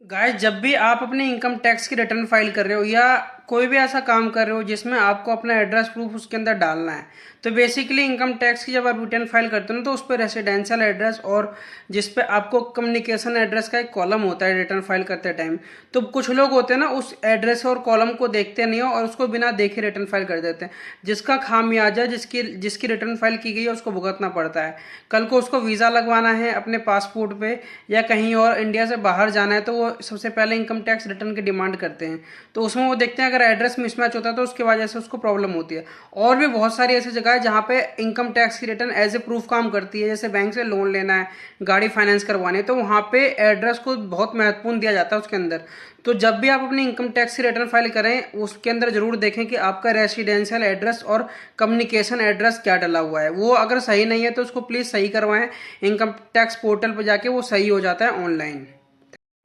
Guys, जब भी आप अपने इनकम टैक्स की रिटर्न फाइल कर रहे हो या कोई भी ऐसा काम कर रहे हो जिसमें आपको अपना एड्रेस प्रूफ उसके अंदर डालना है, तो बेसिकली इनकम टैक्स की जब आप रिटर्न फाइल करते हो ना, तो उस पर रेसिडेंशियल एड्रेस और जिस पे आपको कम्युनिकेशन एड्रेस का एक कॉलम होता है रिटर्न फाइल करते टाइम। तो कुछ लोग होते हैं ना, उस एड्रेस और कॉलम को देखते नहीं हो और उसको बिना देखे रिटर्न फाइल कर देते हैं, जिसका खामियाजा जिसकी जिसकी रिटर्न फाइल की गई है उसको भुगतना पड़ता है। कल को उसको वीज़ा लगवाना है अपने पासपोर्ट पे या कहीं और इंडिया से बाहर जाना है, तो वो सबसे पहले इनकम टैक्स रिटर्न की डिमांड करते हैं। तो उसमें वो देखते हैं अगर एड्रेस मिसमैच होता है तो उसकी वजह से उसको प्रॉब्लम होती है। और भी बहुत सारी ऐसी जगह है जहाँ पे इनकम टैक्स की रिटर्न एज ए प्रूफ काम करती है। जैसे बैंक से लोन लेना है, गाड़ी फाइनेंस करवानी है, तो वहाँ पे एड्रेस को बहुत महत्वपूर्ण दिया जाता है उसके अंदर। तो जब भी आप अपनी इनकम टैक्स की रिटर्न फाइल करें, उसके अंदर जरूर देखें कि आपका रेसिडेंशियल एड्रेस और कम्युनिकेशन एड्रेस क्या डला हुआ है। वो अगर सही नहीं है तो उसको प्लीज़ सही करवाएं। इनकम टैक्स पोर्टल पर जाके वो सही हो जाता है ऑनलाइन।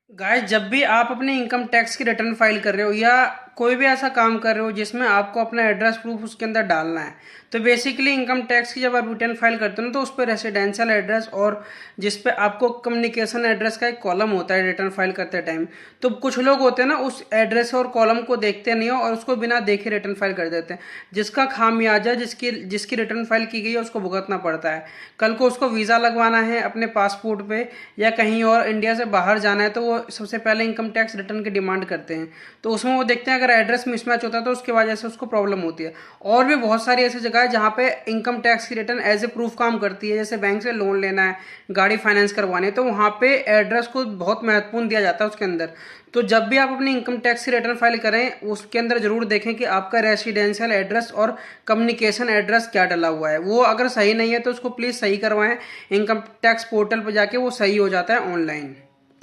गाइस, जब भी आप अपने इनकम टैक्स की रिटर्न फाइल कर रहे हो या कोई भी ऐसा काम कर रहे हो जिसमें आपको अपना एड्रेस प्रूफ उसके अंदर डालना है, तो बेसिकली इनकम टैक्स की जब आप रिटर्न फाइल करते हो ना, तो उस पर रेसिडेंशियल एड्रेस और जिस पे आपको कम्युनिकेशन एड्रेस का एक कॉलम होता है रिटर्न फाइल करते टाइम। तो कुछ लोग होते हैं ना, उस एड्रेस और कॉलम को देखते नहीं हो और उसको बिना देखे रिटर्न फाइल कर देते हैं, जिसका खामियाजा जिसकी जिसकी रिटर्न फाइल की गई है उसको भुगतना पड़ता है। कल को उसको वीज़ा लगवाना है अपने पासपोर्ट पे या कहीं और इंडिया से बाहर जाना है, तो वो सबसे पहले इनकम टैक्स रिटर्न की डिमांड करते हैं। तो उसमें वो देखते हैं अगर एड्रेस मिसमैच होता है तो उसकी वजह से उसको प्रॉब्लम होती है। और भी बहुत सारी ऐसी जगह है जहाँ पे इनकम टैक्स की रिटर्न एज ए प्रूफ काम करती है। जैसे बैंक से लोन लेना है, गाड़ी फाइनेंस करवानी है, तो वहाँ पे एड्रेस को बहुत महत्वपूर्ण दिया जाता है उसके अंदर। तो जब भी आप अपनी इनकम टैक्स की रिटर्न फाइल करें, उसके अंदर जरूर देखें कि आपका रेसिडेंशियल एड्रेस और कम्युनिकेशन एड्रेस क्या डला हुआ है। वो अगर सही नहीं है तो उसको प्लीज़ सही करवाएं। इनकम टैक्स पोर्टल पर जाके वो सही हो जाता है ऑनलाइन।